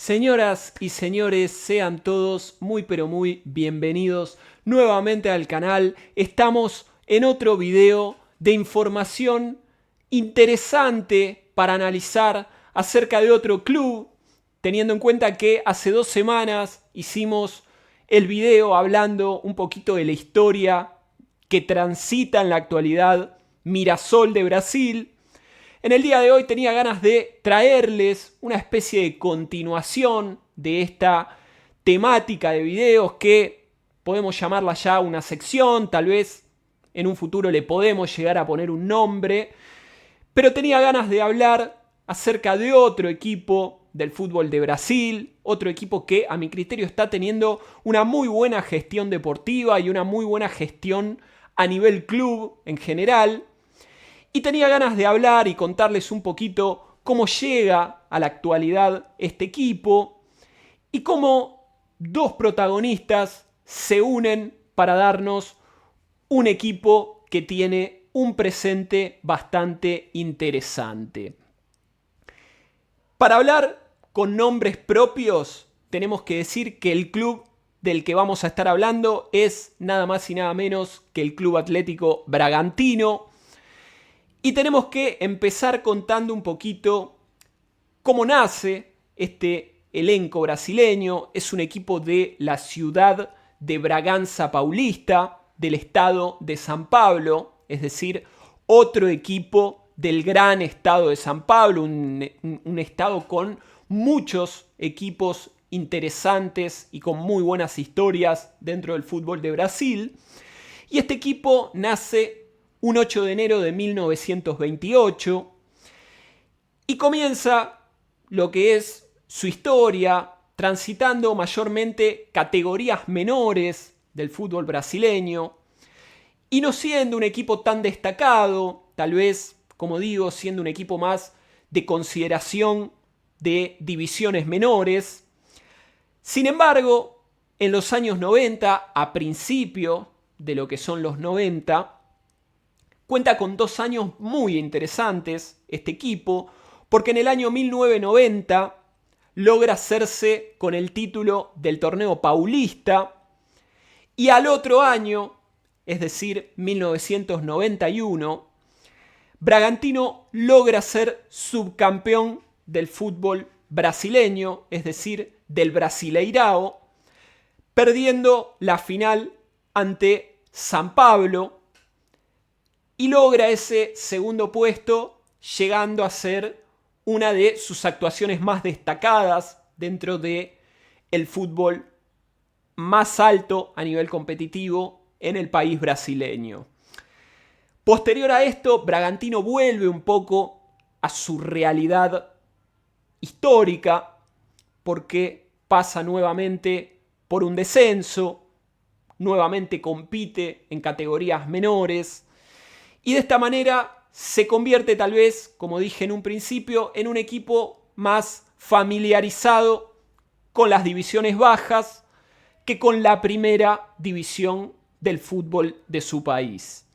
Señoras y señores, sean todos muy pero muy bienvenidos nuevamente al canal. Estamos en otro video de información interesante para analizar acerca de otro club, teniendo en cuenta que hace 2 semanas hicimos el video hablando un poquito de la historia que transita en la actualidad Mirassol de Brasil. En el día de hoy tenía ganas de traerles una especie de continuación de esta temática de videos que podemos llamarla ya una sección, tal vez en un futuro le podemos llegar a poner un nombre, pero tenía ganas de hablar acerca de otro equipo del fútbol de Brasil, otro equipo que a mi criterio está teniendo una muy buena gestión deportiva y una muy buena gestión a nivel club en general. Y tenía ganas de hablar y contarles un poquito cómo llega a la actualidad este equipo y cómo dos protagonistas se unen para darnos un equipo que tiene un presente bastante interesante. Para hablar con nombres propios, tenemos que decir que el club del que vamos a estar hablando es nada más y nada menos que el Club Atlético Bragantino. Y tenemos que empezar contando un poquito cómo nace este elenco brasileño. Es un equipo de la ciudad de Bragança Paulista, del estado de San Pablo, es decir, otro equipo del gran estado de San Pablo, un estado con muchos equipos interesantes y con muy buenas historias dentro del fútbol de Brasil. Y este equipo nace un 8 de enero de 1928 y comienza lo que es su historia transitando mayormente categorías menores del fútbol brasileño y no siendo un equipo tan destacado, tal vez, como digo, siendo un equipo más de consideración de divisiones menores. Sin embargo, en los años 90, a principio de lo que son los 90, cuenta con 2 años muy interesantes este equipo, porque en el año 1990 logra hacerse con el título del torneo paulista y al otro año, es decir, 1991, Bragantino logra ser subcampeón del fútbol brasileño, es decir, del Brasileirao, perdiendo la final ante San Pablo, y logra ese segundo puesto, llegando a ser una de sus actuaciones más destacadas dentro del fútbol más alto a nivel competitivo en el país brasileño. Posterior a esto, Bragantino vuelve un poco a su realidad histórica porque pasa nuevamente por un descenso, nuevamente compite en categorías menores, y de esta manera se convierte tal vez, como dije en un principio, en un equipo más familiarizado con las divisiones bajas que con la primera división del fútbol de su país.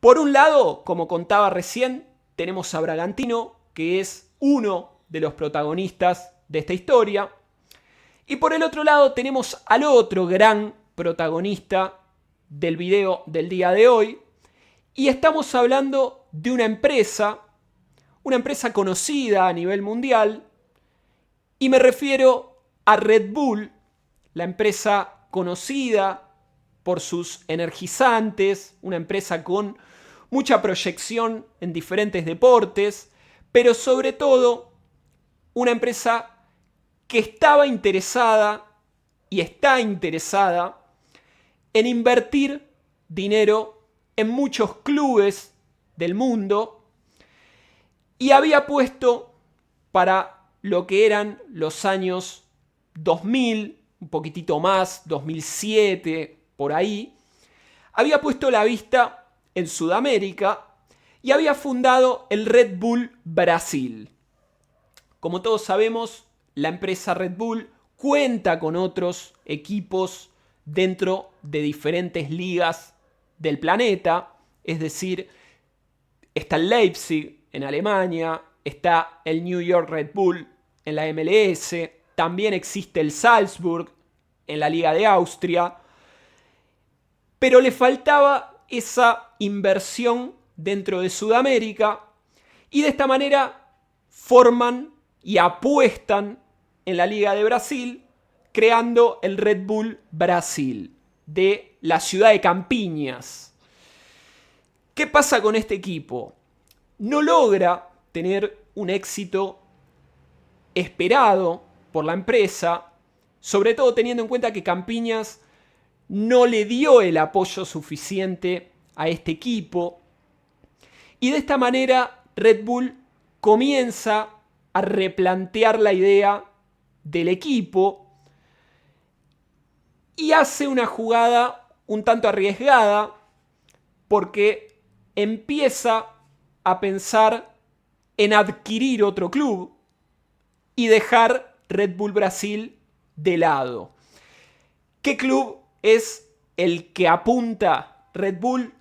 Por un lado, como contaba recién, tenemos a Bragantino, que es uno de los protagonistas de esta historia. Y por el otro lado tenemos al otro gran protagonista del video del día de hoy, y estamos hablando de una empresa conocida a nivel mundial, y me refiero a Red Bull, la empresa conocida por sus energizantes, una empresa con mucha proyección en diferentes deportes, pero sobre todo una empresa que estaba interesada y está interesada en invertir dinero en muchos clubes del mundo y había puesto para lo que eran los años 2000, un poquitito más, 2007, por ahí, había puesto la vista en Sudamérica y había fundado el Red Bull Brasil. Como todos sabemos, la empresa Red Bull cuenta con otros equipos dentro de diferentes ligas del planeta, es decir, está el Leipzig en Alemania, está el New York Red Bull en la MLS, también existe el Salzburg en la Liga de Austria, pero le faltaba esa inversión dentro de Sudamérica y de esta manera forman y apuestan en la Liga de Brasil, creando el Red Bull Brasil de la ciudad de Campiñas. ¿Qué pasa con este equipo? No logra tener un éxito esperado por la empresa, sobre todo teniendo en cuenta que Campiñas no le dio el apoyo suficiente a este equipo. Y de esta manera Red Bull comienza a replantear la idea del equipo y hace una jugada un tanto arriesgada porque empieza a pensar en adquirir otro club y dejar Red Bull Brasil de lado. ¿Qué club es el que apunta Red Bull?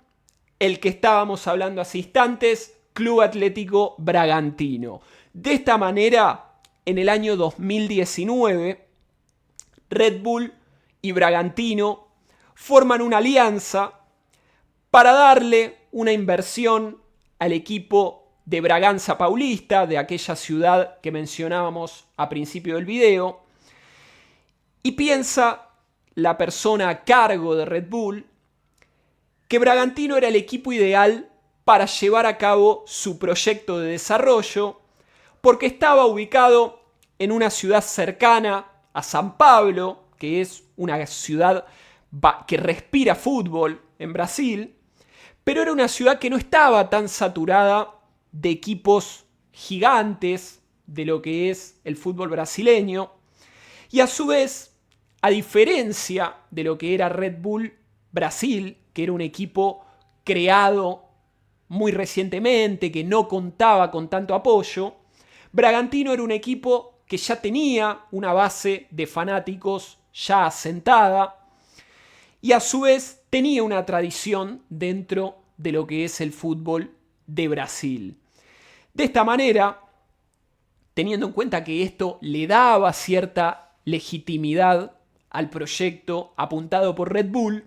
El que estábamos hablando hace instantes, Club Atlético Bragantino. De esta manera, en el año 2019, Red Bull y Bragantino forman una alianza para darle una inversión al equipo de Braganza Paulista, de aquella ciudad que mencionábamos a principio del video. Y piensa la persona a cargo de Red Bull que Bragantino era el equipo ideal para llevar a cabo su proyecto de desarrollo, porque estaba ubicado en una ciudad cercana a San Pablo, que es una ciudad que respira fútbol en Brasil, pero era una ciudad que no estaba tan saturada de equipos gigantes de lo que es el fútbol brasileño, y a su vez, a diferencia de lo que era Red Bull Brasil, que era un equipo creado muy recientemente, que no contaba con tanto apoyo, Bragantino era un equipo que ya tenía una base de fanáticos ya asentada y a su vez tenía una tradición dentro de lo que es el fútbol de Brasil. De esta manera, teniendo en cuenta que esto le daba cierta legitimidad al proyecto apuntado por Red Bull,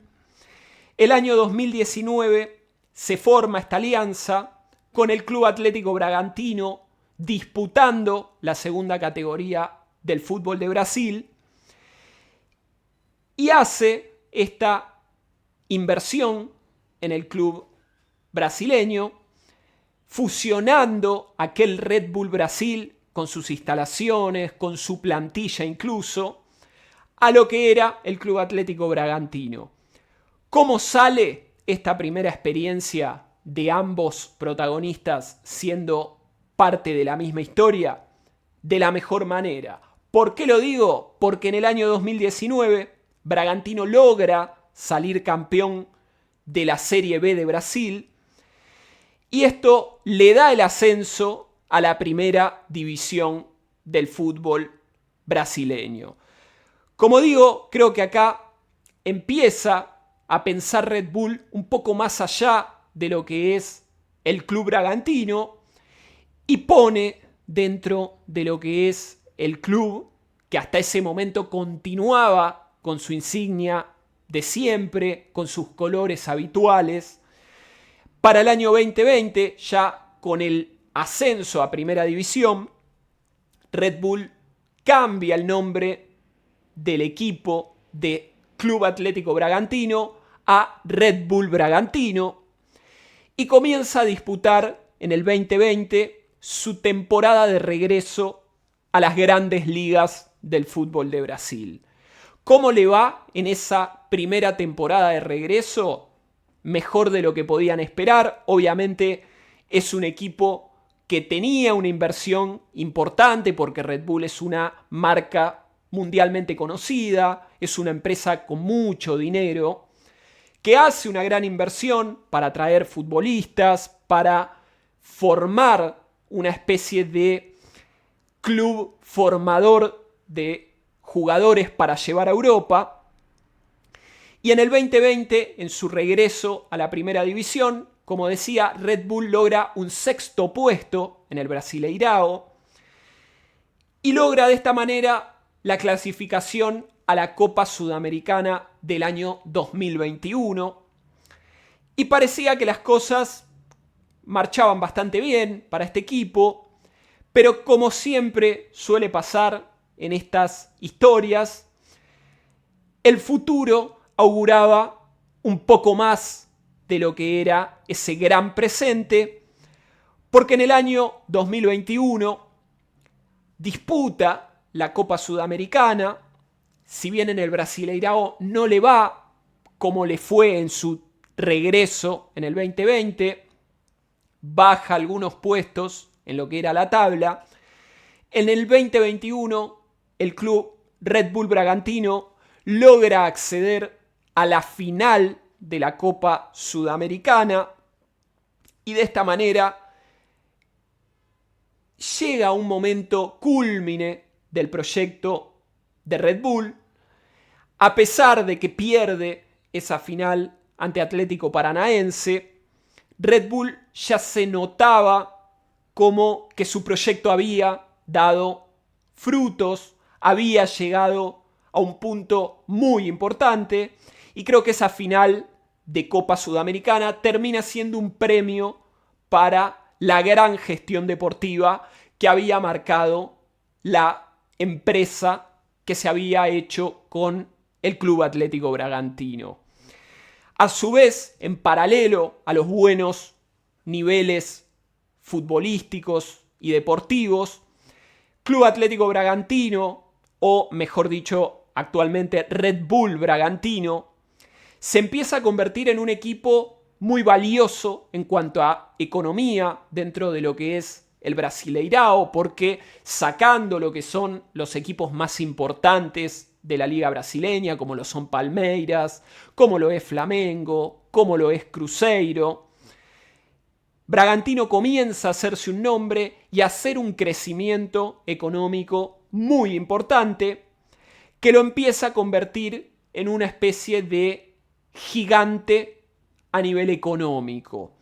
el año 2019 se forma esta alianza con el Club Atlético Bragantino disputando la segunda categoría del fútbol de Brasil y hace esta inversión en el club brasileño, fusionando aquel Red Bull Brasil con sus instalaciones, con su plantilla incluso, a lo que era el Club Atlético Bragantino. ¿Cómo sale esta primera experiencia de ambos protagonistas siendo parte de la misma historia? De la mejor manera. ¿Por qué lo digo? Porque en el año 2019 Bragantino logra salir campeón de la Serie B de Brasil y esto le da el ascenso a la primera división del fútbol brasileño. Como digo, creo que acá empieza a pensar Red Bull un poco más allá de lo que es el club bragantino y pone dentro de lo que es el club que hasta ese momento continuaba con su insignia de siempre, con sus colores habituales. Para el año 2020, ya con el ascenso a Primera División, Red Bull cambia el nombre del equipo de Club Atlético Bragantino a Red Bull Bragantino y comienza a disputar en el 2020 su temporada de regreso a las grandes ligas del fútbol de Brasil. ¿Cómo le va en esa primera temporada de regreso? Mejor de lo que podían esperar. Obviamente es un equipo que tenía una inversión importante porque Red Bull es una marca mundialmente conocida, es una empresa con mucho dinero, que hace una gran inversión para traer futbolistas, para formar una especie de club formador de jugadores para llevar a Europa. Y en el 2020, en su regreso a la primera división, como decía, Red Bull logra un sexto puesto en el Brasileirao y logra de esta manera la clasificación a la Copa Sudamericana del año 2021. Y parecía que las cosas marchaban bastante bien para este equipo, pero como siempre suele pasar en estas historias, el futuro auguraba un poco más de lo que era ese gran presente, porque en el año 2021 disputa la Copa Sudamericana. Si bien en el Brasileirao no le va como le fue en su regreso en el 2020, baja algunos puestos en lo que era la tabla. En el 2021 el club Red Bull Bragantino logra acceder a la final de la Copa Sudamericana y de esta manera llega un momento cúlmine del proyecto de Red Bull, a pesar de que pierde esa final ante Atlético Paranaense. Red Bull ya se notaba como que su proyecto había dado frutos, había llegado a un punto muy importante y creo que esa final de Copa Sudamericana termina siendo un premio para la gran gestión deportiva que había marcado la empresa que se había hecho con el Club Atlético Bragantino. A su vez, en paralelo a los buenos niveles futbolísticos y deportivos, Club Atlético Bragantino, o mejor dicho, actualmente Red Bull Bragantino, se empieza a convertir en un equipo muy valioso en cuanto a economía dentro de lo que es el Brasileirao, porque sacando lo que son los equipos más importantes de la liga brasileña, como lo son Palmeiras, como lo es Flamengo, como lo es Cruzeiro, Bragantino comienza a hacerse un nombre y a hacer un crecimiento económico muy importante que lo empieza a convertir en una especie de gigante a nivel económico.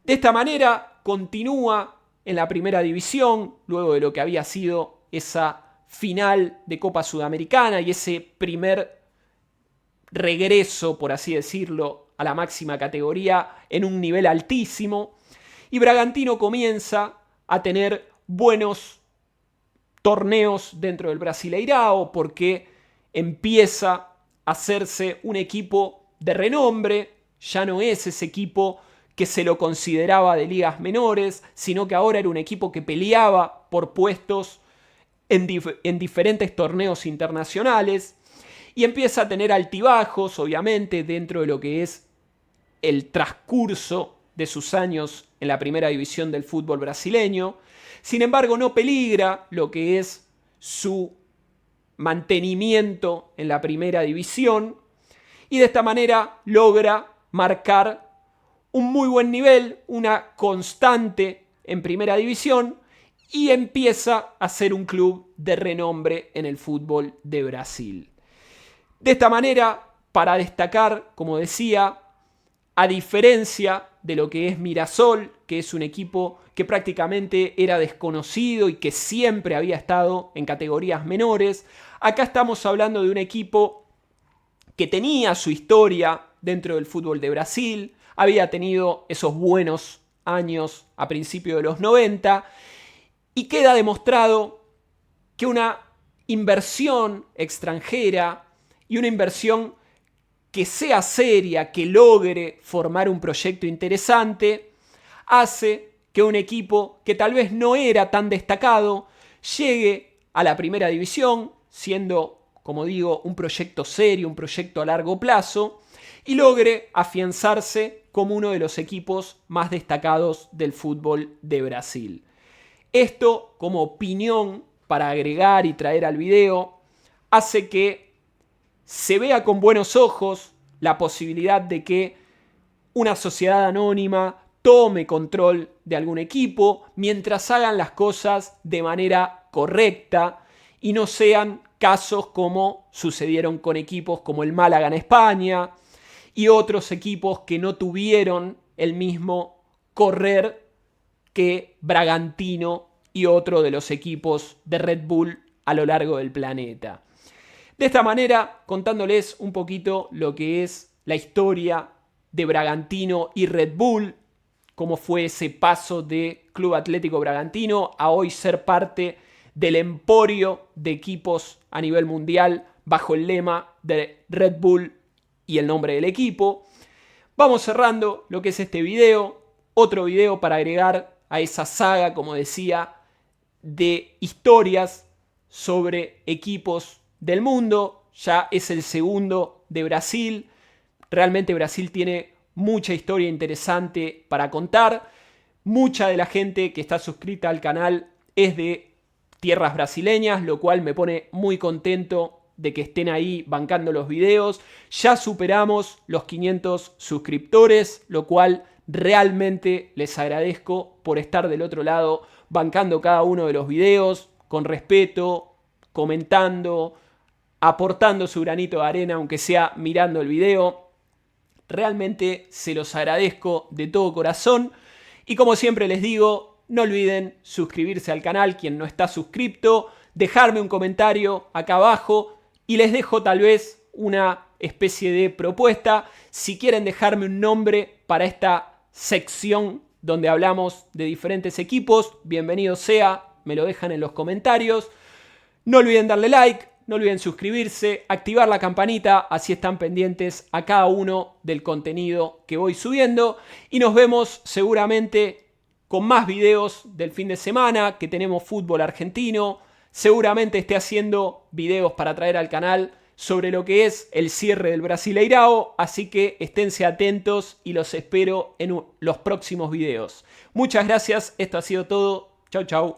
De esta manera continúa en la primera división, luego de lo que había sido esa final de Copa Sudamericana y ese primer regreso, por así decirlo, a la máxima categoría en un nivel altísimo. Y Bragantino comienza a tener buenos torneos dentro del Brasileirao porque empieza a hacerse un equipo de renombre. Ya no es ese equipo que se lo consideraba de ligas menores, sino que ahora era un equipo que peleaba por puestos en diferentes torneos internacionales y empieza a tener altibajos, obviamente, dentro de lo que es el transcurso de sus años en la primera división del fútbol brasileño. Sin embargo, no peligra lo que es su mantenimiento en la primera división y de esta manera logra marcar un muy buen nivel, una constante en primera división y empieza a ser un club de renombre en el fútbol de Brasil. De esta manera, para destacar, como decía, a diferencia de lo que es Mirassol, que es un equipo que prácticamente era desconocido y que siempre había estado en categorías menores, acá estamos hablando de un equipo que tenía su historia dentro del fútbol de Brasil, había tenido esos buenos años a principios de los 90 y queda demostrado que una inversión extranjera y una inversión que sea seria, que logre formar un proyecto interesante, hace que un equipo que tal vez no era tan destacado llegue a la primera división, siendo, como digo, un proyecto serio, un proyecto a largo plazo, y logre afianzarse como uno de los equipos más destacados del fútbol de Brasil. Esto, como opinión para agregar y traer al video, hace que se vea con buenos ojos la posibilidad de que una sociedad anónima tome control de algún equipo mientras hagan las cosas de manera correcta y no sean casos como sucedieron con equipos como el Málaga en España y otros equipos que no tuvieron el mismo correr que Bragantino y otro de los equipos de Red Bull a lo largo del planeta. De esta manera, contándoles un poquito lo que es la historia de Bragantino y Red Bull, cómo fue ese paso de Club Atlético Bragantino a hoy ser parte del emporio de equipos a nivel mundial bajo el lema de Red Bull y el nombre del equipo. Vamos cerrando lo que es este video, otro video para agregar a esa saga, como decía, de historias sobre equipos del mundo. Ya es el segundo de Brasil. Realmente Brasil tiene mucha historia interesante para contar. Mucha de la gente que está suscrita al canal es de tierras brasileñas, lo cual me pone muy contento de que estén ahí bancando los videos. Ya superamos los 500 suscriptores, lo cual realmente les agradezco por estar del otro lado, bancando cada uno de los videos, con respeto, comentando, aportando su granito de arena, aunque sea mirando el video. Realmente se los agradezco de todo corazón. Y como siempre les digo, no olviden suscribirse al canal, quien no está suscripto, dejarme un comentario acá abajo y les dejo tal vez una especie de propuesta. Si quieren dejarme un nombre para esta sección donde hablamos de diferentes equipos, bienvenido sea, me lo dejan en los comentarios. No olviden darle like, no olviden suscribirse, activar la campanita, así están pendientes a cada uno del contenido que voy subiendo. Y nos vemos seguramente con más videos del fin de semana, que tenemos fútbol argentino. Seguramente esté haciendo videos para traer al canal sobre lo que es el cierre del Brasileirao, así que esténse atentos y los espero en los próximos videos. Muchas gracias, esto ha sido todo. Chau, chau.